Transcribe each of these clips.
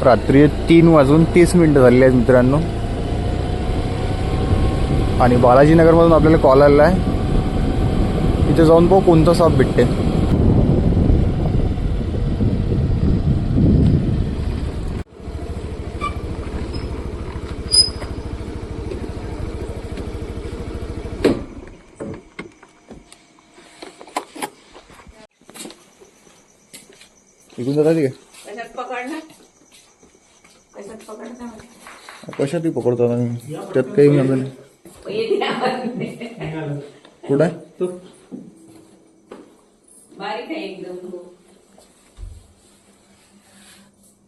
रात्री 3:30 झालेले आहेत मित्रांनो. आणि बालाजीनगरमधून आपल्याला कॉल आलेला आहे. इथे जाऊन पाहू कोणता साप भेटते. इकडून जाता का कशात पकडतो त्यात काही नाही. कुठं आहे तो? बारीक आहे एकदम.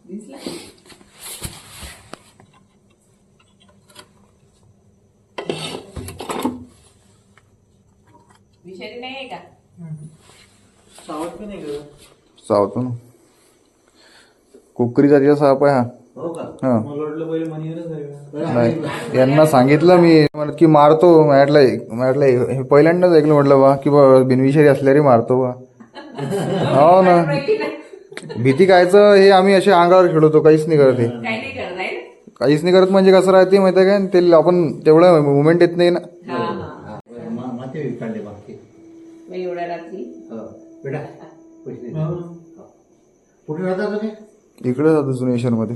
दिसला विषारी नाही आहे का? सावत नाही का? सावतो ना. कोकरी जातीचा साप आहे हा. हो का? हा. मला वाटलं पहिले मनीवरच आहे का? नाही यांना सांगितलं मी की मारतो. म्हटलं हे पहिल्यांदाच ऐकलं म्हटलं बा की बा बिनविषारी असल्याने मारतो बा. हो ना. भीती कायचं हे आम्ही असे अंगावर खेळवतो. काहीच नाही करत हे. काही नाही करत आहे. काहीच नाही करत म्हणजे कसं राहते माहिती आहे काय ते आपण तेवढं मुवमेंट येत नाही ना. हा हा. माती काढले बाकी. मी एवढ्या रात्री बेटा कुठे राहता तुम्ही? इकडे जातो जुनेश्वर मध्ये.